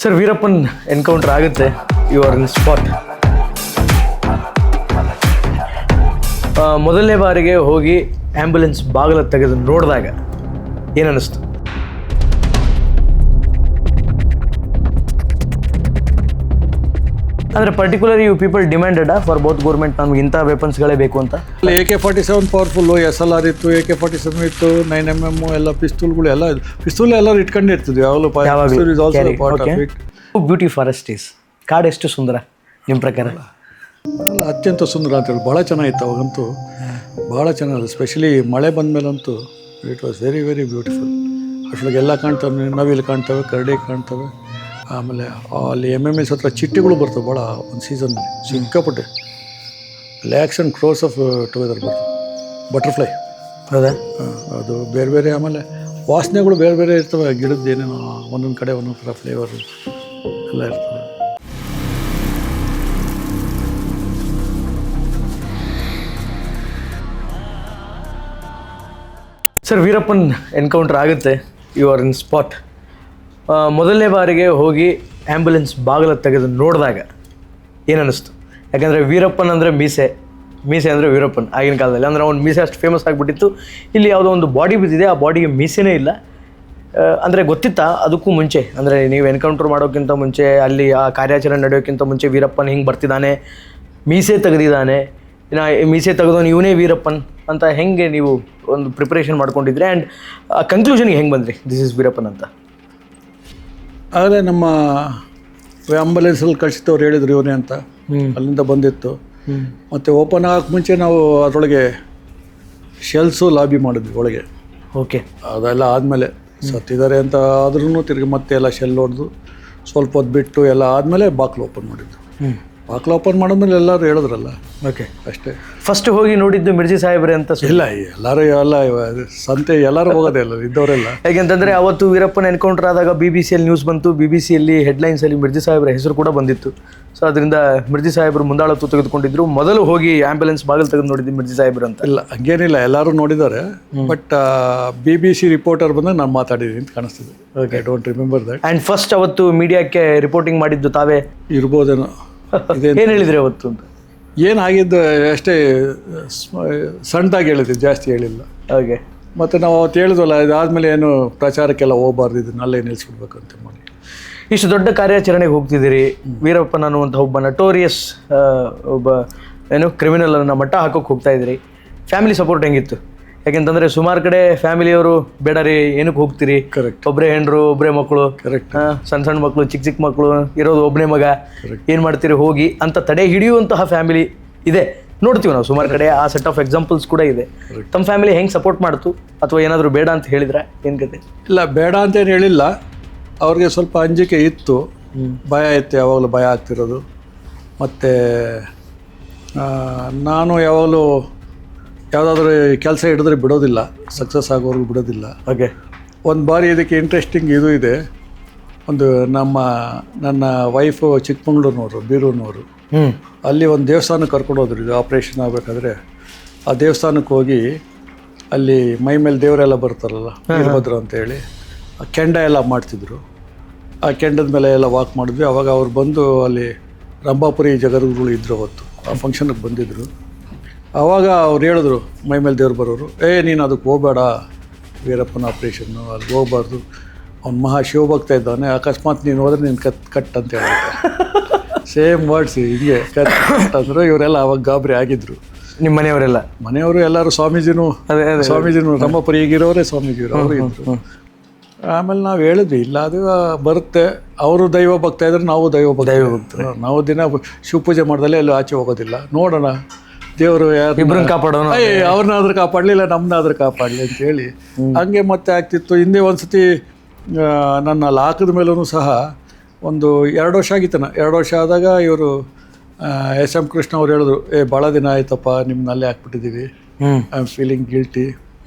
Sir Veerappan encounter ಆಗುತ್ತೆ, you are in spot. ಮೊದಲನೇ ಬಾರಿಗೆ ಹೋಗಿ ಆ್ಯಂಬುಲೆನ್ಸ್ ಬಾಗಿಲ ತೆಗೆದು ನೋಡಿದಾಗ ಏನನ್ನಿಸ್ತು? ಅಂದರೆ particular you people demanded for both government, ನಮ್ಗೆ ಇಂಥ ವೆಪನ್ಸ್ಗಳೇ ಬೇಕು ಅಂತ. AK-47 ಪವರ್ಫುಲ್ಲು, SLR ಇತ್ತು, AK-47 ಇತ್ತು, 9mm ಎಲ್ಲ ಪಿಸ್ತೂಲ್ಗಳು ಎಲ್ಲ ಪಿಸ್ತೂಲ್ ಎಲ್ಲರೂ ಇಟ್ಕೊಂಡಿರ್ತಿದ್ವಿ ಯಾವಾಗಲೂ. ಬ್ಯೂಟಿ ಫಾರೆಸ್ಟ್ ಈಸ್, ಕಾಡು ಎಷ್ಟು ಸುಂದರ ನಿಮ್ಮ ಪ್ರಕಾರ? ಅತ್ಯಂತ ಸುಂದರ ಅಂತೇಳಿ ಭಾಳ ಚೆನ್ನಾಗಿತ್ತು ಅವಾಗಂತೂ, ಭಾಳ ಚೆನ್ನಾಗಿದೆ. ಸ್ಪೆಷಲಿ ಮಳೆ ಬಂದ ಮೇಲಂತೂ it was very very beautiful. ಅಷ್ಟೊಳಗೆ ಎಲ್ಲ ಕಾಣ್ತವೆ, ನವಿಲು ಕಾಣ್ತವೆ, ಕರಡಿ ಕಾಣ್ತವೆ. ಆಮೇಲೆ ಅಲ್ಲಿ MMS ಹತ್ರ ಚಿಟ್ಟಿಗಳು ಬರ್ತವೆ ಭಾಳ ಒಂದು ಸೀಸನ್ನಲ್ಲಿ, ಸಿಕ್ಕಾಪಟ್ಟೆ lakhs and crores of together ಬರ್ತವೆ. ಬಟರ್ಫ್ಲೈ ಹೌದಾ? ಅದು ಬೇರೆ ಬೇರೆ. ಆಮೇಲೆ ವಾಸನೆಗಳು ಬೇರೆ ಬೇರೆ ಇರ್ತವೆ, ಗಿಡದ ಏನೇನೋ ಒಂದೊಂದು ಕಡೆ ಒಂದೊಂದು ಥರ ಫ್ಲೇವರ್ ಎಲ್ಲ ಇರ್ತವೆ. ಸರ್ ವೀರಪ್ಪನ್ ಎನ್ಕೌಂಟರ್ ಆಗುತ್ತೆ, ಯು ಆರ್ ಇನ್ ಸ್ಪಾಟ್. ಮೊದಲನೇ ಬಾರಿಗೆ ಹೋಗಿ ಆ್ಯಂಬುಲೆನ್ಸ್ ಬಾಗಿಲ ತೆಗೆದು ನೋಡಿದಾಗ ಏನನ್ನಿಸ್ತು? ಯಾಕಂದರೆ ವೀರಪ್ಪನ್ ಅಂದರೆ ಮೀಸೆ, ಮೀಸೆ ಅಂದರೆ ವೀರಪ್ಪನ್ ಆಗಿನ ಕಾಲದಲ್ಲಿ. ಅಂದರೆ ಅವ್ನು ಮೀಸೆ ಅಷ್ಟು ಫೇಮಸ್ ಆಗಿಬಿಟ್ಟಿತ್ತು. ಇಲ್ಲಿ ಯಾವುದೋ ಒಂದು ಬಾಡಿ ಬಿದ್ದಿದೆ, ಆ ಬಾಡಿಗೆ ಮೀಸೆನೇ ಇಲ್ಲ. ಅಂದರೆ ಗೊತ್ತಿತ್ತಾ ಅದಕ್ಕೂ ಮುಂಚೆ? ಅಂದರೆ ನೀವು ಎನ್ಕೌಂಟರ್ ಮಾಡೋಕ್ಕಿಂತ ಮುಂಚೆ, ಅಲ್ಲಿ ಆ ಕಾರ್ಯಾಚರಣೆ ನಡೆಯೋಕ್ಕಿಂತ ಮುಂಚೆ ವೀರಪ್ಪನ್ ಹಿಂಗೆ ಬರ್ತಿದ್ದಾನೆ, ಮೀಸೆ ತೆಗೆದಿದ್ದಾನೆ, ಮೀಸೆ ತೆಗೆದವನು ಇವನೇ ವೀರಪ್ಪನ್ ಅಂತ ಹೆಂಗೆ ನೀವು ಒಂದು ಪ್ರಿಪ್ರೇಷನ್ ಮಾಡ್ಕೊಂಡಿದ್ರಿ? ಆ್ಯಂಡ್ ಆ ಕನ್ಕ್ಲೂಷನ್ಗೆ ಹೆಂಗೆ ಬಂದ್ರಿ ದಿಸ್ ಇಸ್ ವೀರಪ್ಪನ್ ಅಂತ? ಆಗಲೇ ನಮ್ಮ ಆಂಬುಲೆನ್ಸಲ್ಲಿ ಕಳಿಸಿದವ್ರು ಹೇಳಿದ್ರು ಇವನೇ ಅಂತ, ಅಲ್ಲಿಂದ ಬಂದಿತ್ತು. ಮತ್ತು ಓಪನ್ ಆಗೋಕ್ಕೆ ಮುಂಚೆ ನಾವು ಅದರೊಳಗೆ ಶೆಲ್ಸು ಲಾಬಿ ಮಾಡಿದ್ವಿ ಒಳಗೆ. ಓಕೆ. ಅದೆಲ್ಲ ಆದಮೇಲೆ ಸತ್ತಿದ್ದಾರೆ ಅಂತ ಆದ್ರೂ ತಿರುಗಿ ಮತ್ತೆ ಎಲ್ಲ ಶೆಲ್ ಹೊಡೆದು ಸ್ವಲ್ಪ ಹೊತ್ತು ಬಿಟ್ಟು ಎಲ್ಲ ಆದಮೇಲೆ ಬಾಕ್ಲು ಓಪನ್ ಮಾಡಿದ್ದು. ಬಾಕ್ಲು ಓಪನ್ ಮಾಡಿದ್ಮೇಲೆ ಎಲ್ಲರೂ ಹೇಳಿದ್ರಲ್ಲ. ಓಕೆ, ಅಷ್ಟೇ. ಫಸ್ಟ್ ಹೋಗಿ ನೋಡಿದ್ದು ಮಿರ್ಜಿ ಸಾಹೇಬ್ರೆ ಅಂತ? ಇಲ್ಲ, ಎಲ್ಲರೂ ಎಲ್ಲ ಸಂತೆ ಎಲ್ಲರೂ ಹೋಗೋದೇ ಇಲ್ಲ, ಇದ್ದವರೆಲ್ಲ. ಯಾಕೆಂತಂದರೆ ಅವತ್ತು ವೀರಪ್ಪನ ಎನ್ಕೌಂಟರ್ ಆದಾಗ BBC-ಯಲ್ಲಿ ನ್ಯೂಸ್ ಬಂತು, BBC-ಯಲ್ಲಿ ಹೆಡ್ಲೈನ್ಸಲ್ಲಿ ಮಿರ್ಜಿ ಸಾಹೇಬ್ರ ಹೆಸರು ಕೂಡ ಬಂದಿತ್ತು. ಸೊ ಅದರಿಂದ ಮಿರ್ಜಿ ಸಾಹೇಬ್ರು ಮುಂದಾಳತ್ತು ತೆಗೆದುಕೊಂಡಿದ್ರು. ಮೊದಲು ಹೋಗಿ ಆ್ಯಂಬುಲೆನ್ಸ್ ಬಾಗಿಲು ತೆಗೆದು ನೋಡಿದ್ದು ಮಿರ್ಜಿ ಸಾಹೇಬ್ರು ಅಂತ? ಇಲ್ಲ, ಹಂಗೇನಿಲ್ಲ, ಎಲ್ಲರೂ ನೋಡಿದ್ದಾರೆ. ಬಟ್ BBC ರಿಪೋರ್ಟರ್ ಬಂದಾಗ ನಾನು ಮಾತಾಡಿದ್ದೀನಿ ಅಂತ ಕಾಣಿಸ್ತದೆ. Okay, I don't remember that. And first ಅವತ್ತು ಮೀಡಿಯಾಕ್ಕೆ ರಿಪೋರ್ಟಿಂಗ್ ಮಾಡಿದ್ದು ತಾವೇ ಇರ್ಬೋದೇನೋ. ಏನು ಹೇಳಿದ್ರಿ ಅವತ್ತು ಅಂತ? ಏನಾಗಿದ್ದು ಅಷ್ಟೇ ಸಣ್ಣದಾಗಿ ಹೇಳಿದ್ವಿ, ಜಾಸ್ತಿ ಹೇಳಿಲ್ಲ. ಹಾಗೆ. ಮತ್ತು ನಾವು ಅವತ್ತು ಹೇಳಿದ್ವಲ್ಲ, ಇದಾದಮೇಲೆ ಏನು ಪ್ರಚಾರಕ್ಕೆಲ್ಲ ಹೋಗಬಾರ್ದು, ಇದನ್ನ ಅಲ್ಲೇ ನಿಲ್ಲಿಸ್ಬಿಡ್ಬೇಕು ಅಂತ ಮಾಡಿ. ಇಷ್ಟು ದೊಡ್ಡ ಕಾರ್ಯಾಚರಣೆಗೆ ಹೋಗ್ತಿದ್ದೀರಿ, ವೀರಪ್ಪನ್ ಅನ್ನುವಂಥ ಒಬ್ಬ ನಟೋರಿಯಸ್ ಒಬ್ಬ ಕ್ರಿಮಿನಲನ್ನು ಮಟ್ಟ ಹಾಕೋಕೆ ಹೋಗ್ತಾ ಇದ್ದೀರಿ. ಫ್ಯಾಮಿಲಿ ಸಪೋರ್ಟ್ ಹೆಂಗಿತ್ತು? ಯಾಕೆಂತಂದರೆ ಸುಮಾರು ಕಡೆ ಫ್ಯಾಮಿಲಿಯವರು ಬೇಡ ರೀ, ಏನಕ್ಕೆ ಹೋಗ್ತೀರಿ, ಕರೆಕ್ಟ್, ಒಬ್ಬರೇ ಹೆಂಡ್ರು, ಒಬ್ಬರೇ ಮಕ್ಕಳು, ಕರೆಕ್ಟ್, ಸಣ್ಣ ಮಕ್ಕಳು, ಚಿಕ್ಕ ಮಕ್ಕಳು ಇರೋದು, ಒಬ್ಬನೇ ಮಗ, ಏನು ಮಾಡ್ತೀರಿ ಹೋಗಿ ಅಂತ ತಡೆ ಹಿಡಿಯುವಂತಹ ಫ್ಯಾಮಿಲಿ ಇದೆ, ನೋಡ್ತೀವಿ ನಾವು ಸುಮಾರು ಕಡೆ. ಆ ಸೆಟ್ ಆಫ್ ಎಕ್ಸಾಂಪಲ್ಸ್ ಕೂಡ ಇದೆ. ತಮ್ಮ ಫ್ಯಾಮಿಲಿ ಹೆಂಗೆ ಸಪೋರ್ಟ್ ಮಾಡ್ತು, ಅಥವಾ ಏನಾದರೂ ಬೇಡ ಅಂತ ಹೇಳಿದ್ರೆ ಏನು ಕತೆ? ಇಲ್ಲ, ಬೇಡ ಅಂತೇನು ಹೇಳಿಲ್ಲ. ಅವ್ರಿಗೆ ಸ್ವಲ್ಪ ಅಂಜಿಕೆ ಇತ್ತು, ಭಯ ಇತ್ತು, ಯಾವಾಗಲೂ ಭಯ ಆಗ್ತಿರೋದು. ಮತ್ತು ನಾನು ಯಾವಾಗಲೂ ಯಾವುದಾದ್ರೂ ಕೆಲಸ ಹಿಡಿದ್ರೆ ಬಿಡೋದಿಲ್ಲ, ಸಕ್ಸಸ್ ಆಗೋರ್ಗು ಬಿಡೋದಿಲ್ಲ. ಓಕೆ. ಒಂದು ಬಾರಿ ಇದಕ್ಕೆ ಇಂಟ್ರೆಸ್ಟಿಂಗ್ ಇದು ಇದೆ. ಒಂದು ನನ್ನ ವೈಫು ಚಿಕ್ಕಮಂಗ್ಳೂರಿನವರು, ಬೀರೂರಿನವರು, ಅಲ್ಲಿ ಒಂದು ದೇವಸ್ಥಾನಕ್ಕೆ ಕರ್ಕೊಂಡು ಹೋದ್ರು. ಇದು ಆಪ್ರೇಷನ್ ಆಗಬೇಕಾದ್ರೆ ಆ ದೇವಸ್ಥಾನಕ್ಕೆ ಹೋಗಿ ಅಲ್ಲಿ ಮೈ ಮೇಲೆ ದೇವರೆಲ್ಲ ಬರ್ತಾರಲ್ಲ, ವೀರಭದ್ರ ಅಂತೇಳಿ, ಆ ಕೆಂಡ ಎಲ್ಲ ಮಾಡ್ತಿದ್ರು. ಆ ಕೆಂಡದ ಮೇಲೆ ಎಲ್ಲ ವಾಕ್ ಮಾಡಿದ್ವಿ. ಆವಾಗ ಅವ್ರು ಬಂದು ಅಲ್ಲಿ ರಂಭಾಪುರಿ ಜಗದ್ಗುರುಗಳು ಇದ್ದರು, ಅವತ್ತು ಆ ಫಂಕ್ಷನ್ಗೆ ಬಂದಿದ್ದರು. ಆವಾಗ ಅವ್ರು ಹೇಳಿದ್ರು, ಮೈ ಮೇಲೆ ದೇವ್ರು ಬರೋರು, ನೀನು ಅದಕ್ಕೆ ಹೋಗಬೇಡ, ವೀರಪ್ಪನ ಆಪ್ರೇಷನ್ನು, ಅಲ್ಲಿ ಹೋಗ್ಬಾರ್ದು, ಅವ್ನು ಮಹಾ ಶಿವಭಕ್ತ ಇದ್ದಾನೆ, ಅಕಸ್ಮಾತ್ ನೀನು ಹೋದ್ರೆ ನೀನು ಕಟ್ ಅಂತ ಹೇಳಿದ್ರು. ಸೇಮ್ ವರ್ಡ್ಸ್ ಹಿಂಗೆ ಕಟ್ ಅಂದರು. ಇವರೆಲ್ಲ ಅವಾಗ ಗಾಬರಿ ಆಗಿದ್ರು. ನಿಮ್ಮ ಮನೆಯವರು ಎಲ್ಲರೂ ಸ್ವಾಮೀಜಿನೂ ರಂಭಾಪುರಿ ಈಗಿರೋರೇ ಸ್ವಾಮೀಜಿಯವರು, ಅವರು ಇದ್ದರು. ಆಮೇಲೆ ನಾವು ಹೇಳಿದ್ವಿ, ಇಲ್ಲ ಅದು ಬರುತ್ತೆ, ಅವರು ದೈವ ಭಕ್ತ ಇದ್ರೆ ನಾವು ದೈವ ಭಕ್ತ, ನಾವು ದಿನ ಶಿವಪೂಜೆ ಮಾಡ್ದಲ್ಲೇ ಎಲ್ಲೂ ಆಚೆ ಹೋಗೋದಿಲ್ಲ, ನೋಡೋಣ ದೇವರು ಇಬ್ಬರನ್ನ ಕಾಪಾಡೋಣ, ಅವ್ರನ್ನಾದ್ರೂ ಕಾಪಾಡಲಿಲ್ಲ, ನಮ್ಮನ್ನಾದ್ರೂ ಕಾಪಾಡಲಿ ಅಂತೇಳಿ ಹಂಗೆ ಮತ್ತೆ ಆಗ್ತಿತ್ತು. ಹಿಂದೆ ಒಂದು ಸತಿ ನನ್ನ ಹಾಕಿದ ಮೇಲೂ ಸಹ ಒಂದು 2 ವರ್ಷ ಆಗಿತ್ತು. 2 ವರ್ಷ ಆದಾಗ ಇವರು SM ಕೃಷ್ಣ ಅವ್ರು ಹೇಳಿದ್ರು, ಭಾಳ ದಿನ ಆಯ್ತಪ್ಪ ನಿಮ್ಮನ್ನ ಅಲ್ಲೇ ಹಾಕ್ಬಿಟ್ಟಿದ್ದೀವಿ, ಐ ಆಮ್ ಫೀಲಿಂಗ್ ಗಿಲ್ಟಿ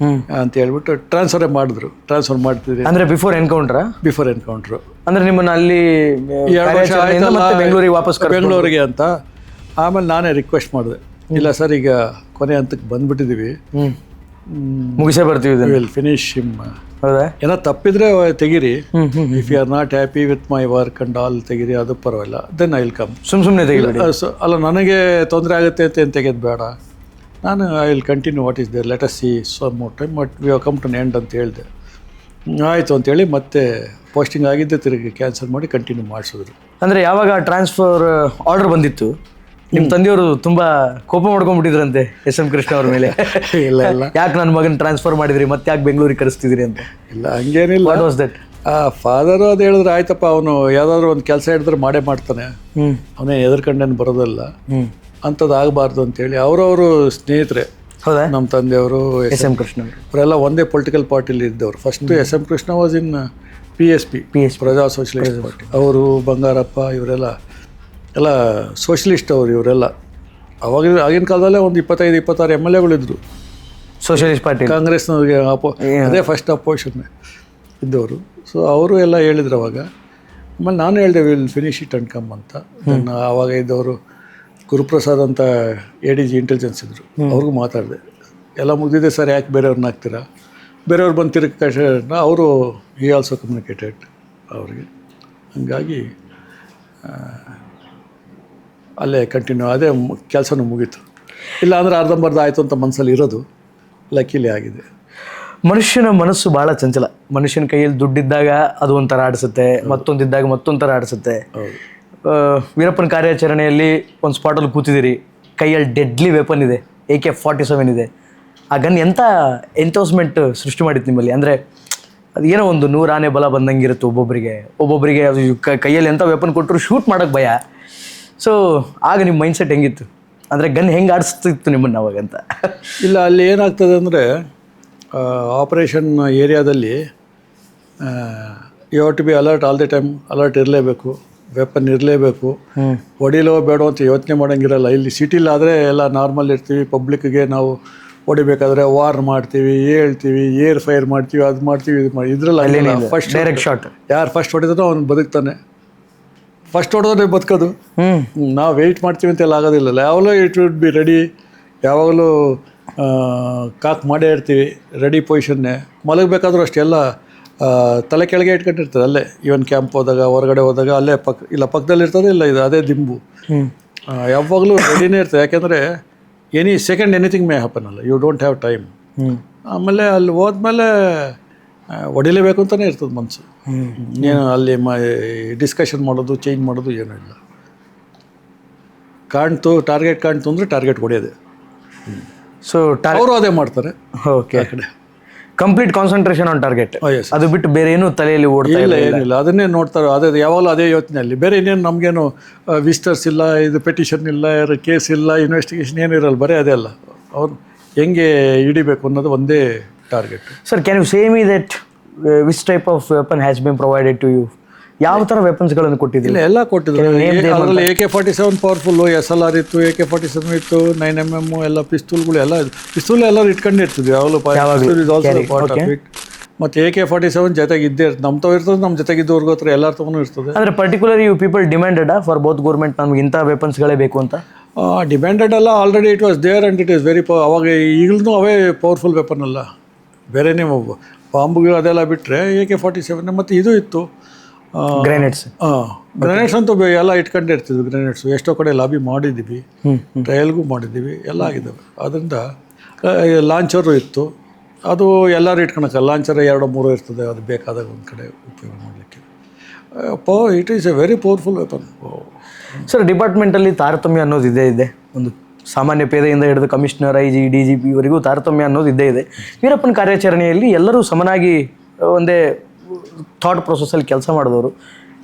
ಅಂತ ಹೇಳ್ಬಿಟ್ಟು ಟ್ರಾನ್ಸ್ಫರ್ ಮಾಡ್ತಿದ್ವಿ. ಅಂದರೆ ಬಿಫೋರ್ ಎನ್ಕೌಂಟ್ರು ಅಂದರೆ ನಿಮ್ಮನ್ನು ಅಲ್ಲಿ 2 ವರ್ಷ ಆಯ್ತಲ್ಲ ಬೆಂಗಳೂರಿಗೆ ವಾಪಸ್ ಬೆಂಗಳೂರಿಗೆ ಅಂತ. ಆಮೇಲೆ ನಾನೇ ರಿಕ್ವೆಸ್ಟ್ ಮಾಡಿದೆ, ಇಲ್ಲ ಸರ್, ಈಗ ಕೊನೆ ಹಂತಕ್ಕೆ ಬಂದ್ಬಿಟ್ಟಿದ್ದೀವಿ, ಮುಗಿಸೇ ಬರ್ತೀವಿ, ವಿಲ್ ಫಿನಿಶ್ ಹಿಮ್ ಹೌದಾ? ಏನೋ ತಪ್ಪಿದ್ರೆ ತೆಗೀರಿ, ಹ್ಞೂ ಹ್ಞೂ if you are not happy with my work and all ತೆಗೀರಿ, ಅದು ಪರವಾಗಿಲ್ಲ, ದೆನ್ ಐ ವಿಲ್ ಕಮ್. ಸುಮ್ಮನೆ ತೆಗಿಬೇಡಿ. ಅಲ್ಲ, ನನಗೆ ತೊಂದರೆ ಆಗುತ್ತೆ ಅಂತ ಏನು ತೆಗೆದು ಬೇಡ, ನಾನು I will continue what is there, let us see some more time, but we have come to end ಅಂತ ಹೇಳಿದೆ. ಆಯಿತು ಅಂತೇಳಿ ಮತ್ತೆ ಪೋಸ್ಟಿಂಗ್ ಆಗಿದ್ದೆ ತಿರುಗಿ ಕ್ಯಾನ್ಸಲ್ ಮಾಡಿ ಕಂಟಿನ್ಯೂ ಮಾಡಿಸಿದ್ರು. ಅಂದರೆ ಯಾವಾಗ ಟ್ರಾನ್ಸ್ಫರ್ ಆರ್ಡರ್ ಬಂದಿತ್ತು, ನಿಮ್ಮ ತಂದೆಯವರು ತುಂಬ ಕೋಪ ಮಾಡ್ಕೊಂಡ್ಬಿಟ್ಟಿದ್ರಂತೆ ಎಸ್ ಎಂ ಕೃಷ್ಣ ಅವ್ರ ಮೇಲೆ. ಇಲ್ಲ ಇಲ್ಲ, ಯಾಕೆ ನನ್ನ ಮಗನ ಟ್ರಾನ್ಸ್ಫರ್ ಮಾಡಿದ್ರಿ, ಮತ್ತೆ ಯಾಕೆ ಬೆಂಗಳೂರಿಗೆ ಕಳಿಸ್ತಿದ್ರಿ ಅಂತ? ಇಲ್ಲ ಹಂಗೇನಿಲ್ಲ. What was that? ಫಾದರು ಅದು ಹೇಳಿದ್ರೆ ಆಯ್ತಪ್ಪ, ಅವನು ಯಾವುದಾದ್ರೂ ಒಂದು ಕೆಲಸ ಹಿಡಿದ್ರೆ ಮಾಡೇ ಮಾಡ್ತಾನೆ, ಹ್ಞೂ ಅವನೇ ಎದುರ್ಕೊಂಡೇನು ಬರೋದಲ್ಲ, ಹ್ಞೂ ಅಂಥದ್ದು ಆಗಬಾರ್ದು ಅಂತೇಳಿ ಅವರವರು ಸ್ನೇಹಿತರೆ. ಹೌದಾ? ನಮ್ಮ ತಂದೆಯವರು ಎಸ್ ಎಂ ಕೃಷ್ಣ ಅವರು ಅವರೆಲ್ಲ ಒಂದೇ ಪೊಲಿಟಿಕಲ್ ಪಾರ್ಟಿಲಿ ಇದ್ದವರು. First S M Krishna was in PSP, Praja Socialist Party. ಅವರು ಬಂಗಾರಪ್ಪ ಇವರೆಲ್ಲ ಎಲ್ಲ ಸೋಷಲಿಸ್ಟ್ ಅವರು. ಇವರೆಲ್ಲ ಆಗಿನ ಕಾಲದಲ್ಲೇ ಒಂದು 25-26 MLA ಇದ್ದರು ಸೋಷಲಿಸ್ಟ್ ಪಾರ್ಟಿ, ಕಾಂಗ್ರೆಸ್ನವ್ರಿಗೆ ಅದೇ ಫಸ್ಟ್ ಅಪೋಸಿಷನ್ ಇದ್ದವರು. ಸೊ ಅವರು ಎಲ್ಲ ಹೇಳಿದ್ರು ಅವಾಗ. ಆಮೇಲೆ ನಾನು ಹೇಳಿದೆ will finish it and come ಅಂತ. ಆವಾಗ ಇದ್ದವರು ಗುರುಪ್ರಸಾದ್ ಅಂತ ADG ಇಂಟೆಲಿಜೆನ್ಸ್ ಇದ್ದರು, ಅವ್ರಿಗೂ ಮಾತಾಡಿದೆ. ಎಲ್ಲ ಮುಗಿದಿದೆ ಸರ್, ಯಾಕೆ ಬೇರೆಯವ್ರನ್ನ ಹಾಕ್ತೀರಾ, ಬೇರೆಯವ್ರು ಬಂದು ತಿರುಗಿ ಕಷ್ಟ, ಅವರು ಈ ಆಲ್ಸೋ ಕಮ್ಯುನಿಕೇಟೆಡ್ ಅವ್ರಿಗೆ. ಹಂಗಾಗಿ ಅಲ್ಲೇ ಕಂಟಿನ್ಯೂ ಅದೇ ಕೆಲಸನೂ ಮುಗೀತು. ಇಲ್ಲ ಅಂದರೆ ಅರ್ಧಂಬರ್ಧ ಆಯಿತು ಅಂತ ಮನಸ್ಸಲ್ಲಿ ಇರೋದು, ಲಕ್ಕಿಲಿ ಆಗಿದೆ. ಮನುಷ್ಯನ ಮನಸ್ಸು ಭಾಳ ಚಂಚಲ. ಮನುಷ್ಯನ ಕೈಯಲ್ಲಿ ದುಡ್ಡಿದ್ದಾಗ ಅದು ಒಂಥರ ಆಡಿಸುತ್ತೆ, ಮತ್ತೊಂದಿದ್ದಾಗ ಮತ್ತೊಂಥರ ಆಡಿಸುತ್ತೆ. ವೀರಪ್ಪನ ಕಾರ್ಯಾಚರಣೆಯಲ್ಲಿ ಒಂದು ಸ್ಪಾಟಲ್ಲಿ ಕೂತಿದ್ದೀರಿ, ಕೈಯಲ್ಲಿ ಡೆಡ್ಲಿ ವೆಪನ್ ಇದೆ, AK-47 ಇದೆ. ಆ ಗನ್ ಎಂಥ ಎಂಥೋಸ್ಮೆಂಟ್ ಸೃಷ್ಟಿ ಮಾಡಿತ್ತು ನಿಮ್ಮಲ್ಲಿ. ಅಂದರೆ ಅದು ಏನೋ ಒಂದು 100 ಆನೆ ಬಲ ಬಂದಂಗಿರುತ್ತೆ ಒಬ್ಬೊಬ್ಬರಿಗೆ ಅದು ಕೈಯಲ್ಲಿ ಎಂಥ ವೆಪನ್ ಕೊಟ್ಟರು ಶೂಟ್ ಮಾಡೋಕ್ಕೆ ಭಯ. ಸೊ ಆಗ ನಿಮ್ಮ ಮೈಂಡ್ಸೆಟ್ ಹೆಂಗಿತ್ತು, ಅಂದರೆ ಗನ್ ಹೆಂಗೆ ಆಡಿಸ್ತಿತ್ತು ನಿಮ್ಮನ್ನು ಅವಾಗಂತ? ಇಲ್ಲ, ಅಲ್ಲಿ ಏನಾಗ್ತದೆ ಅಂದರೆ ಆಪರೇಷನ್ ಏರಿಯಾದಲ್ಲಿ you have to be alert all the time. Alert ಇರಲೇಬೇಕು, ವೆಪನ್ ಇರಲೇಬೇಕು, ಹೊಡಿಲೋ ಬೇಡೋ ಅಂತ ಯೋಚನೆ ಮಾಡೋಂಗಿರಲ್ಲ. ಇಲ್ಲಿ ಸಿಟಿಲಾದರೆ ಎಲ್ಲ ನಾರ್ಮಲ್ ಇರ್ತೀವಿ, ಪಬ್ಲಿಕ್ಗೆ ನಾವು ಹೊಡಿಬೇಕಾದ್ರೆ ವಾರ್ ಮಾಡ್ತೀವಿ, ಹೇಳ್ತೀವಿ, ಏರ್ ಫೈರ್ ಮಾಡ್ತೀವಿ, ಅದು ಮಾಡ್ತೀವಿ, ಇದು ಮಾಡಿ. ಇದ್ರಲ್ಲಿ ಫಸ್ಟ್ ಡೈರೆಕ್ಟ್ ಶಾಟ್, ಯಾರು ಫಸ್ಟ್ ಹೊಡೆದ್ರೂ ಅವ್ನು ಬದುಕ್ತಾನೆ. ಫಸ್ಟ್ ಹೊಡೆದ್ರೆ ಬದುಕೋದು. ನಾವು ವೆಯ್ಟ್ ಮಾಡ್ತೀವಿ ಅಂತೆಲ್ಲ ಆಗೋದಿಲ್ಲ. ಯಾವಾಗಲೂ ಇಟ್ ವುಡ್ ಬಿ ರೆಡಿ, ಯಾವಾಗಲೂ ಕಾಕ್ ಮಾಡೇ ಇರ್ತೀವಿ, ರೆಡಿ ಪೊಸಿಷನ್ನೇ. ಮಲಗಬೇಕಾದ್ರೂ ಅಷ್ಟೆಲ್ಲ ತಲೆ ಕೆಳಗೆ ಇಟ್ಕೊಂಡಿರ್ತದೆ ಅಲ್ಲೇ. ಈವನ್ ಕ್ಯಾಂಪ್ ಹೋದಾಗ, ಹೊರಗಡೆ ಹೋದಾಗ ಅಲ್ಲೇ ಪಕ್ಕದಲ್ಲಿ ಇರ್ತದೆ, ಇಲ್ಲ ಇದು ಅದೇ ದಿಂಬು. ಯಾವಾಗಲೂ ರೆಡಿನೇ ಇರ್ತದೆ, ಯಾಕೆಂದರೆ ಸೆಕೆಂಡ್ ಎನಿಥಿಂಗ್ ಮೇ ಹ್ಯಾಪನ್ ಅಲ್ಲ, ಯು ಡೋಂಟ್ ಹ್ಯಾವ್ ಟೈಮ್. ಆಮೇಲೆ ಅಲ್ಲಿ ಹೋದ್ಮೇಲೆ ಹೊಡಿಲೇಬೇಕು ಅಂತಲೇ ಇರ್ತದೆ ಮನಸ್ಸು. ಏನು ಅಲ್ಲಿ ಡಿಸ್ಕಷನ್ ಮಾಡೋದು, ಚೇಂಜ್ ಮಾಡೋದು ಏನೂ ಇಲ್ಲ. ಟಾರ್ಗೆಟ್ ಕಾಣ್ತು ಅಂದರೆ ಟಾರ್ಗೆಟ್ ಹೊಡೆಯೋದೆ. ಸೊ ಅವರು ಅದೇ ಮಾಡ್ತಾರೆ. ಓಕೆ, ಆ ಕಡೆ ಕಂಪ್ಲೀಟ್ ಕಾನ್ಸಂಟ್ರೇಷನ್ ಆನ್ ಟಾರ್ಗೆಟ್. ಅದು ಬಿಟ್ಟು ಬೇರೆ ಏನು ತಲೆಯಲ್ಲಿ ಓಡ್ತಾ ಇಲ್ಲ. ಏನಿಲ್ಲ, ಅದನ್ನೇ ನೋಡ್ತಾರೆ. ಅದೇ ಯಾವಾಗಲೂ ಅದೇ ಯೋಚನೆಯಲ್ಲಿ, ಬೇರೆ ಇನ್ನೇನು ನಮಗೇನು ವಿಸಿಟರ್ಸ್ ಇಲ್ಲ, ಇದು ಪೆಟಿಷನ್ ಇಲ್ಲ, ಕೇಸ್ ಇಲ್ಲ, ಇನ್ವೆಸ್ಟಿಗೇಷನ್ ಏನಿರಲ್ಲ, ಬರೀ ಅದೇ ಅಲ್ಲ. ಅವ್ರು ಹೆಂಗೆ ಹಿಡಿಬೇಕು ಅನ್ನೋದು ಒಂದೇ target. Sir, can you say me that which type of weapon has been provided to you? ಯಾವ ಥರ ವೆಪನ್ಸ್ಗಳನ್ನು ಕೊಟ್ಟಿದ್ದಿಲ್ಲ? ಎಲ್ಲ ಕೊಟ್ಟಿದ್ರು. ಅದರಲ್ಲಿ AK-47 ಪವರ್ಫುಲ್ಲು, SLR ಇತ್ತು, AK-47 ಇತ್ತು, 9mm ಎಲ್ಲ ಪಿಸ್ತೂಲ್ಗಳು ಎಲ್ಲ ಪಿಸ್ತೂಲ್ ಎಲ್ಲರೂ ಇಟ್ಕೊಂಡೇ ಇರ್ತಿದ್ವಿ ಯಾವಾಗಲೂ. ಮತ್ತು AK-47 ಜೊತೆಗೆ ಇದ್ದೇ ಇರ್ತದೆ. ನಮ್ಮ ತಾವು ಇರ್ತದೆ, ನಮ್ಮ ಜೊತೆಗಿದ್ದವ್ರಿಗೂ ಹತ್ರ ಎಲ್ಲರ ತಗೊಂಡು ಇರ್ತದೆ. ಅಂದರೆ particular you people demanded for both government, ನಮ್ಗೆ ಇಂಥ ವೆಪನ್ಸ್ಗಳೇ ಬೇಕು ಅಂತ? ಡಿಮ್ಯಾಂಡೆಡ್ ಅಲ್ಲ, already it was there and it is very ಅವಾಗ ಈಗಲೂ ಅವೇ ಪವರ್ಫುಲ್ ವೆಪನ್ ಅಲ್ಲ. ಬೇರೆನೇ ಬಾಂಬುಗಳು ಅದೆಲ್ಲ ಬಿಟ್ಟರೆ AK-47 ಮತ್ತು ಇದು ಇತ್ತು, ಗ್ರೆನೇಡ್ಸ್. ಗ್ರೆನೇಡ್ಸ್ ಅಂತೂ ಎಲ್ಲ ಇಟ್ಕೊಂಡೇ ಇರ್ತಿದ್ವಿ. ಗ್ರೆನೇಡ್ಸು ಎಷ್ಟೋ ಕಡೆ ಲಾಬಿ ಮಾಡಿದ್ದೀವಿ, ಟ್ರಯಲ್ಗೂ ಮಾಡಿದ್ದೀವಿ, ಎಲ್ಲ ಆಗಿದ್ದಾವೆ. ಅದರಿಂದ ಲಾಂಚರು ಇತ್ತು, ಅದು ಎಲ್ಲರೂ ಇಟ್ಕೊಳಕ್ಕೆ. ಲಾಂಚರ್ 2-3 ಇರ್ತದೆ, ಅದು ಬೇಕಾದಾಗ ಒಂದು ಕಡೆ ಉಪಯೋಗ ಮಾಡಲಿಕ್ಕೆ. It is a very powerful weapon. Sir, ಡಿಪಾರ್ಟ್ಮೆಂಟಲ್ಲಿ ತಾರತಮ್ಯ ಅನ್ನೋದು ಇದ್ದೇ ಇದೆ. ಒಂದು ಸಾಮಾನ್ಯ ಪೇದೆಯಿಂದ ಹಿಡಿದು ಕಮಿಷನರ್, IG, DGP ಇವರೆಗೂ ತಾರತಮ್ಯ ಅನ್ನೋದು ಇದ್ದೇ ಇದೆ. ವೀರಪ್ಪನ ಕಾರ್ಯಾಚರಣೆಯಲ್ಲಿ ಎಲ್ಲರೂ ಸಮನಾಗಿ ಒಂದೇ ಥಾಟ್ ಪ್ರೊಸೆಸ್ಸಲ್ಲಿ ಕೆಲಸ ಮಾಡಿದವರು.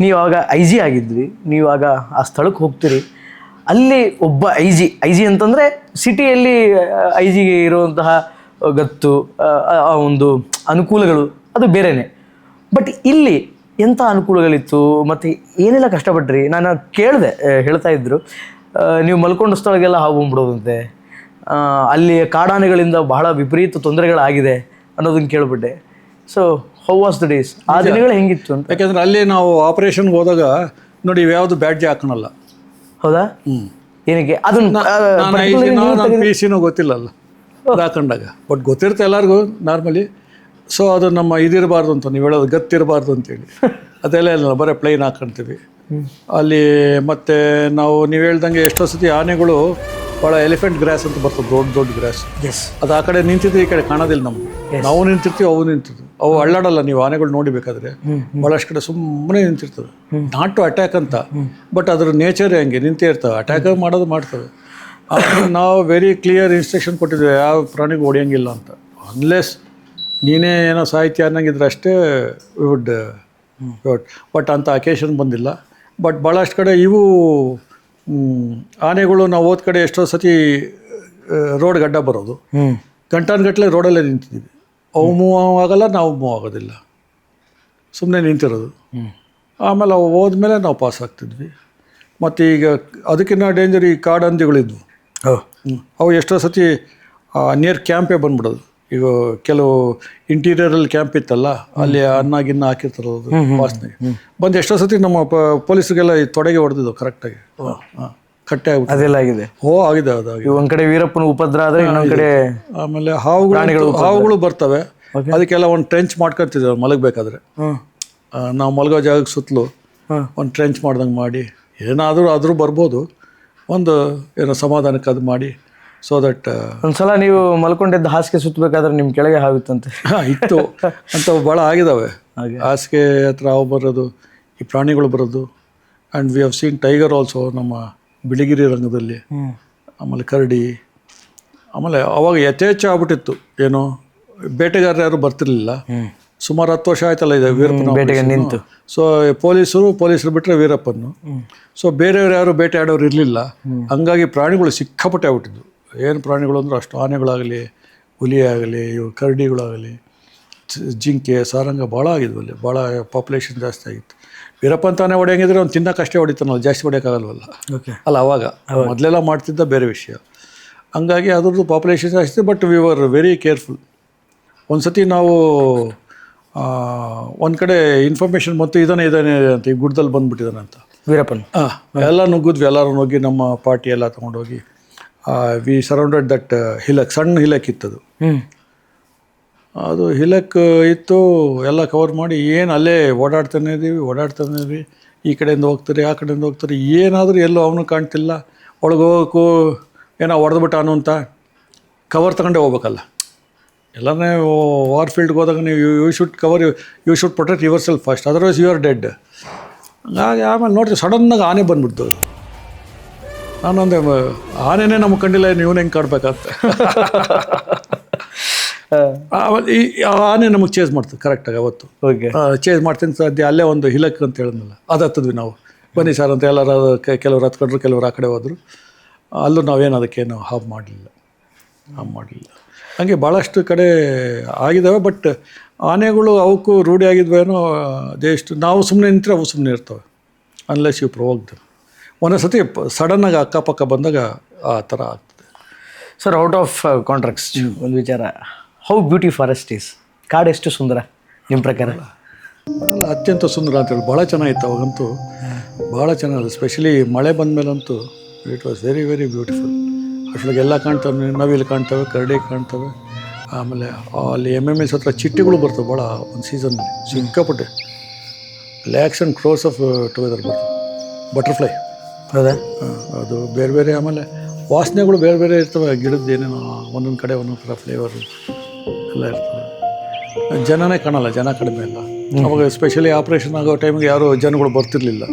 ನೀವಾಗ IG ಆಗಿದ್ವಿ, ನೀವಾಗ ಆ ಸ್ಥಳಕ್ಕೆ ಹೋಗ್ತೀರಿ, ಅಲ್ಲಿ ಒಬ್ಬ IG ಅಂತಂದರೆ ಸಿಟಿಯಲ್ಲಿ IG-ಗೆ ಇರುವಂತಹ ಗತ್ತು, ಆ ಒಂದು ಅನುಕೂಲಗಳು ಅದು ಬೇರೆಯೇ. ಬಟ್ ಇಲ್ಲಿ ಎಂಥ ಅನುಕೂಲಗಳಿತ್ತು ಮತ್ತು ಏನೆಲ್ಲ ಕಷ್ಟಪಟ್ರಿ? ನಾನು ಕೇಳಿದೆ, ಹೇಳ್ತಾ ಇದ್ದರು ನೀವು ಮಲ್ಕೊಂಡು ಸ್ಥಳಗೆಲ್ಲ ಹಾವು ಬಂದ್ಬಿಡೋದಂತೆ, ಅಲ್ಲಿ ಕಾಡಾನೆಗಳಿಂದ ಬಹಳ ವಿಪರೀತ ತೊಂದರೆಗಳಾಗಿದೆ ಅನ್ನೋದನ್ನು ಕೇಳಿಬಿಟ್ಟೆ. So how was the days? ಆ ದಿನಗಳು ಹೆಂಗಿತ್ತು ಅಂತ. ಯಾಕೆಂದರೆ ಅಲ್ಲಿ ನಾವು ಆಪರೇಷನ್ಗೆ ಹೋದಾಗ ನೋಡಿ, ಯಾವುದು ಬ್ಯಾಡ್ಜ್ ಹಾಕೋಣಲ್ಲ. ಹೌದಾ? ಏನಕ್ಕೆ? ಅದನ್ನು PC ಗೊತ್ತಿಲ್ಲಲ್ಲ ಅದು ಹಾಕೊಂಡಾಗ. ಬಟ್ ಗೊತ್ತಿರುತ್ತೆ ಎಲ್ಲರಿಗೂ ನಾರ್ಮಲಿ. ಸೊ ಅದು ನಮ್ಮ ಇದಿರಬಾರ್ದು ಅಂತ ನೀವು ಹೇಳೋದು ಗತ್ತಿರಬಾರ್ದು ಅಂತೇಳಿ ಅದೆಲ್ಲ ಇಲ್ಲ, ಬರೀ ಪ್ಲೈನ್ ಹಾಕ್ಕೊಂತೀವಿ ಅಲ್ಲಿ. ಮತ್ತು ನೀವು ಹೇಳ್ದಂಗೆ ಎಷ್ಟೋ ಸತಿ ಆನೆಗಳು ಭಾಳ ಎಲಿಫೆಂಟ್ ಗ್ರಾಸ್ ಅಂತ ಬರ್ತದೆ, ದೊಡ್ಡ ದೊಡ್ಡ ಗ್ರಾಸ್. ಅದು ಆ ಕಡೆ ನಿಂತಿದ್ರೆ ಈ ಕಡೆ ಕಾಣೋದಿಲ್ಲ ನಮ್ಗೆ. ನಾವು ನಿಂತಿರ್ತೀವಿ, ಅವು ನಿಂತಿರ್ತೀವಿ. ಅವು ಅಳ್ಳಾಡಲ್ಲ, ನೀವು ಆನೆಗಳು ನೋಡಿಬೇಕಾದ್ರೆ ಭಾಳಷ್ಟು ಕಡೆ ಸುಮ್ಮನೆ ನಿಂತಿರ್ತದೆ. ನಾಟ್ ಟು ಅಟ್ಯಾಕ್ ಅಂತ, ಬಟ್ ಅದ್ರ ನೇಚರೇ ಹಂಗೆ ನಿಂತೇ ಇರ್ತವೆ. ಅಟ್ಯಾಕ್ ಮಾಡೋದು ಮಾಡ್ತವೆ. ಆಮೇಲೆ ನಾವು ವೆರಿ ಕ್ಲಿಯರ್ ಇನ್ಸ್ಟ್ರಕ್ಷನ್ ಕೊಟ್ಟಿದ್ವಿ, ಯಾವ ಪ್ರಾಣಿಗೂ ಹೊಡೆಯಂಗಿಲ್ಲ ಅಂತ. ಅನ್ಲೆಸ್ ನೀನೇ ಏನೋ ಸಾಹಿತ್ಯ ಅನ್ನಂಗಿದ್ರೆ ಅಷ್ಟೇ ವುಡ್. ಬಟ್ ಅಂಥ ಅಕೇಶನ್ ಬಂದಿಲ್ಲ. ಬಟ್ ಭಾಳಷ್ಟು ಕಡೆ ಇವು ಆನೆಗಳು ನಾವು ಹೋದ ಕಡೆ ಎಷ್ಟೋ ಸತಿ ರೋಡ್ ಗಡ್ಡ ಬರೋದು, ಗಂಟಾನುಗಟ್ಟಲೆ ರೋಡಲ್ಲೇ ನಿಂತಿದ್ದೀವಿ. ಅವು ಮೂವ್ ಆಗಲ್ಲ, ನಾವು ಮೂವ್ ಆಗೋದಿಲ್ಲ, ಸುಮ್ಮನೆ ನಿಂತಿರೋದು. ಆಮೇಲೆ ಅವು ಹೋದ್ಮೇಲೆ ನಾವು ಪಾಸ್ ಆಗ್ತಿದ್ವಿ. ಮತ್ತು ಈಗ ಅದಕ್ಕಿಂತ ಡೇಂಜರ್ ಈ ಕಾಡಂದಿಗಳಿದ್ವು. ಅವು ಎಷ್ಟೋ ಸತಿ ನಿಯರ್ ಕ್ಯಾಂಪೇ ಬಂದ್ಬಿಡೋದು. ಈಗ ಕೆಲವು ಇಂಟೀರಿಯರಲ್ಲಿ ಕ್ಯಾಂಪ್ ಇತ್ತಲ್ಲ, ಅಲ್ಲಿ ಅನ್ನ ಗಿನ್ನ ಹಾಕಿರ್ತಾರದು ವಾಸನೆ ಬಂದು ಎಷ್ಟೋ ಸತಿ ನಮ್ಮ ಪೊಲೀಸರಿಗೆಲ್ಲ ತೊಡೆಗೆ ಹೊಡೆದಿದ್ದು ಕರೆಕ್ಟಾಗಿ ಕಟ್ಟೆ ಆಗ್ಬಿಟ್ಟು. ಅದೆಲ್ಲ ಆಗಿದೆ. ಆಗಿದೆ ಅದಾಗಿ. ಒಂದ್ ಕಡೆ ವೀರಪ್ಪನ ಉಪದ್ರ ಆದ್ರೆ ಇನ್ನೊಂದ್ ಕಡೆ ಆಮೇಲೆ ಹಾವುಗಳು ಬರ್ತವೆ. ಅದಕ್ಕೆಲ್ಲ ಒಂದು ಟ್ರೆಂಚ್ ಮಾಡ್ಕೊತಿದ್ದೇವೆ ಮಲಗಬೇಕಾದ್ರೆ. ನಾವು ಮಲಗೋ ಜಾಗಕ್ಕೆ ಸುತ್ತಲೂ ಒಂದು ಟ್ರೆಂಚ್ ಮಾಡ್ದಂಗೆ ಮಾಡಿ, ಏನಾದರೂ ಬರ್ಬೋದು, ಒಂದು ಏನೋ ಸಮಾಧಾನಕ್ಕೆ ಅದು ಮಾಡಿ. ಸೊ ದಟ್ ಒಂದ್ಸಲ ನೀವು ಮಲ್ಕೊಂಡಿದ್ದ ಹಾಸಿಗೆ ಸುತ್ತಬೇಕಾದ್ರೆ ನಿಮ್ಮ ಕೆಳಗೆ ಆಗುತ್ತಂತೆ. ಇತ್ತು ಅಂಥವು ಭಾಳ ಆಗಿದ್ದಾವೆ. ಹಾಸಿಗೆ ಹತ್ರ ಹಾವು ಬರೋದು, ಈ ಪ್ರಾಣಿಗಳು ಬರೋದು. And we have seen tiger also ನಮ್ಮ ಬಿಳಿಗಿರಿ ರಂಗದಲ್ಲಿ. ಆಮೇಲೆ ಕರಡಿ. ಆಮೇಲೆ ಅವಾಗ ಯಥೇಚ್ಛ ಆಗ್ಬಿಟ್ಟಿತ್ತು, ಏನು ಬೇಟೆಗಾರರು ಯಾರು ಬರ್ತಿರ್ಲಿಲ್ಲ. ಸುಮಾರು 10 ವರ್ಷ ಆಯ್ತಲ್ಲ ಇದೆ ವೀರಪ್ಪನ ಬೇಟೆಗೆ ನಿಂತು. ಸೊ ಪೊಲೀಸರು ಬಿಟ್ಟರೆ ವೀರಪ್ಪನ್ನು. ಸೊ ಬೇರೆಯವ್ರು ಯಾರು ಬೇಟೆ ಆಡೋರು ಇರಲಿಲ್ಲ. ಹಂಗಾಗಿ ಪ್ರಾಣಿಗಳು ಸಿಕ್ಕಾಪಟ್ಟೆ ಆಗ್ಬಿಟ್ಟಿದ್ವು. ಏನು ಪ್ರಾಣಿಗಳು ಅಂದ್ರೆ ಅಷ್ಟು, ಆನೆಗಳಾಗಲಿ, ಹುಲಿ ಆಗಲಿ, ಇವು ಕರಡಿಗಳಾಗಲಿ, ಜಿಂಕೆ, ಸಾರಂಗ ಭಾಳ ಆಗಿದ್ವು ಅಲ್ಲಿ. ಭಾಳ ಪಾಪ್ಯುಲೇಷನ್ ಜಾಸ್ತಿ ಆಗಿತ್ತು. ವೀರಪ್ಪ ಅಂತಾನೆ ಹೊಡೆಯಂಗಿದ್ರೆ ಅವ್ನು ತಿನ್ನೋಕ್ಕಷ್ಟೇ ಹೊಡಿತಾನಲ್ಲ, ಜಾಸ್ತಿ ಹೊಡೆಯೋಕ್ಕಾಗಲ್ವಲ್ಲ. ಅಲ್ಲ ಅವಾಗ ಮೊದಲೆಲ್ಲ ಮಾಡ್ತಿದ್ದ ಬೇರೆ ವಿಷಯ. ಹಂಗಾಗಿ ಅದ್ರದ್ದು ಪಾಪ್ಯುಲೇಷನ್ ಜಾಸ್ತಿ. But we were very careful. ಒಂದು ಸತಿ ನಾವು ಒಂದು ಕಡೆ ಇನ್ಫಾರ್ಮೇಷನ್ ಬಂತು, ಇದಾನೆ ಅಂತ, ಈ ಗುಡ್ಡದಲ್ಲಿ ಬಂದುಬಿಟ್ಟಿದ್ದಾನೆ ಅಂತ ವೀರಪ್ಪನ್. ಎಲ್ಲ ನುಗ್ಗಿದ್ವಿ, ಎಲ್ಲರೂ ನುಗ್ಗಿ ನಮ್ಮ ಪಾರ್ಟಿ ಎಲ್ಲ ತೊಗೊಂಡೋಗಿ ವಿ ಸರೌಂಡೆಡ್ ದಟ್ ಹಿಲಕ್. ಸಣ್ಣ ಹಿಲಕ್ ಇತ್ತದು. ಅದು ಹಿಲಕ್ ಇತ್ತು. ಎಲ್ಲ ಕವರ್ ಮಾಡಿ ಏನು ಅಲ್ಲೇ ಓಡಾಡ್ತಾನೆ ಇದೀವಿ. ಈ ಕಡೆಯಿಂದ ಹೋಗ್ತಾರೆ, ಆ ಕಡೆಯಿಂದ ಹೋಗ್ತಾರೆ. ಏನಾದರೂ ಎಲ್ಲೋ ಅವನು ಕಾಣ್ತಿಲ್ಲ. ಒಳಗೆ ಹೋಗೋಕ್ಕೂ ಏನೋ ಹೊಡೆದ್ಬಿಟ್ಟಾನು ಅಂತ ಕವರ್ ತಗೊಂಡೇ ಹೋಗ್ಬೇಕಲ್ಲ. ಎಲ್ಲನೇ ವಾರ್ ಫೀಲ್ಡ್ಗೆ ಹೋದಾಗ ನೀವು you should protect yourself first, otherwise you are dead. ಹಾಗಾಗಿ ಆಮೇಲೆ ನೋಡ್ತೀವಿ ಸಡನ್ನಾಗಿ ಆನೆ ಬಂದ್ಬಿಡ್ತು. ನಾನೊಂದೇ ಆನೆನೇ ನಮ್ಗೆ ಕಂಡಿಲ್ಲ, ಇವನು ಹೆಂಗೆ ಕಾಡ್ಬೇಕಂತ. ಆಮೇಲೆ ಈ ಆನೆ ನಮಗೆ ಚೇಸ್ ಮಾಡ್ತದೆ ಕರೆಕ್ಟಾಗಿ ಅವತ್ತು. ಚೇಸ್ ಮಾಡ್ತೀನಿ ಸದ್ಯ ಅಲ್ಲೇ ಒಂದು ಹಿಲಕ್ ಅಂತ ಹೇಳಿದ್ನಲ್ಲ, ಅದು ಹತ್ತಿದ್ವಿ ನಾವು. ಬನ್ನಿ ಸರ್ ಅಂತ ಎಲ್ಲರೂ ಕೆಲವ್ರು ಹತ್ಕೊಂಡ್ರು, ಕೆಲವ್ರು ಆ ಕಡೆ ಹೋದರು. ಅಲ್ಲೂ ನಾವೇನು ಅದಕ್ಕೇನು ಹಾವು ಮಾಡಲಿಲ್ಲ. ಹಾಗೆ ಭಾಳಷ್ಟು ಕಡೆ ಆಗಿದ್ದಾವೆ. ಬಟ್ ಆನೆಗಳು ಅವಕ್ಕೂ ರೂಢಿ ಆಗಿದ್ವೇನೋ ಅದೆಷ್ಟು. ನಾವು ಸುಮ್ಮನೆ ನಿಂತರೆ ಅವು ಸುಮ್ಮನೆ ಇರ್ತವೆ, ಅನ್ಲೆಸ್ ಯು ಪ್ರೊವೋಕ್. ಒಂದೊಂದು ಸತಿ ಸಡನ್ನಾಗಿ ಅಕ್ಕಪಕ್ಕ ಬಂದಾಗ ಆ ಥರ ಆಗ್ತದೆ. ಸರ್, ಔಟ್ ಆಫ್ ಕಾಂಟ್ರಾಕ್ಟ್ ಒಂದು ವಿಚಾರ, ಹೌ ಬ್ಯೂಟಿ ಫಾರೆಸ್ಟ್ ಈಸ್? ಕಾಡು ಎಷ್ಟು ಸುಂದರ ನಿಮ್ಮ ಪ್ರಕಾರ? ಅತ್ಯಂತ ಸುಂದರ ಅಂತೇಳಿ ಭಾಳ ಚೆನ್ನಾಗಿತ್ತು ಅವಾಗಂತೂ. ಭಾಳ ಚೆನ್ನಾಗಿದೆ. ಸ್ಪೆಷಲಿ ಮಳೆ ಬಂದ ಮೇಲಂತೂ it was very very beautiful. ಅಷ್ಟೊಳಗೆ ಎಲ್ಲ ಕಾಣ್ತವೆ, ನವಿಲು ಕಾಣ್ತವೆ, ಕರಡಿ ಕಾಣ್ತವೆ. ಆಮೇಲೆ ಅಲ್ಲಿ MMS ಹತ್ರ ಚಿಟ್ಟಿಗಳು ಬರ್ತವೆ ಭಾಳ ಒಂದು ಸೀಸನ್ನಲ್ಲಿ, ಸಿಕ್ಕಾಪಟ್ಟೆ. Lakhs and crores of together ಬರ್ತವೆ. ಬಟರ್ಫ್ಲೈ ಹೌದಾ? ಅದು ಬೇರೆ ಬೇರೆ. ಆಮೇಲೆ ವಾಸನೆಗಳು ಬೇರೆ ಬೇರೆ ಇರ್ತವೆ, ಗಿಡದ್ದು ಏನೇನೋ ಒಂದೊಂದು ಕಡೆ ಒಂದೊಂದು ಥರ ಫ್ಲೇವರು ಎಲ್ಲ ಇರ್ತವೆ. ಜನನೇ ಕಾಣಲ್ಲ, ಜನ ಕಡಿಮೆ ಇಲ್ಲ ಅವಾಗ. ಸ್ಪೆಷಲಿ ಆಪ್ರೇಷನ್ ಆಗೋ ಟೈಮಿಗೆ ಯಾರು ಜನಗಳು ಬರ್ತಿರ್ಲಿಲ್ಲ.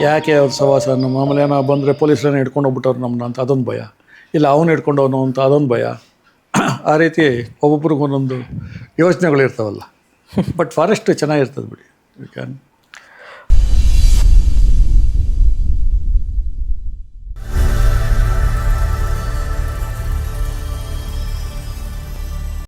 ಯಾಕೆ ಅವ್ರ ಸವಾಸ ನಮ್ಮ. ಆಮೇಲೆ ಏನೋ ಬಂದರೆ ಪೊಲೀಸರನ್ನ ಹಿಡ್ಕೊಂಡು ಹೋಗ್ಬಿಟ್ಟವ್ರು ನಮ್ಮನ್ನ ಅಂತ ಅದೊಂದು ಭಯ. ಇಲ್ಲ ಅವನು ಹಿಡ್ಕೊಂಡವನು ಅಂತ ಅದೊಂದು ಭಯ. ಆ ರೀತಿ ಒಬ್ಬೊಬ್ರಿಗೆ ಒಂದೊಂದು ಯೋಚನೆಗಳು ಇರ್ತಾವಲ್ಲ. ಬಟ್ ಫಾರೆಸ್ಟ್ ಚೆನ್ನಾಗಿರ್ತದೆ ಬಿಡಿ. You can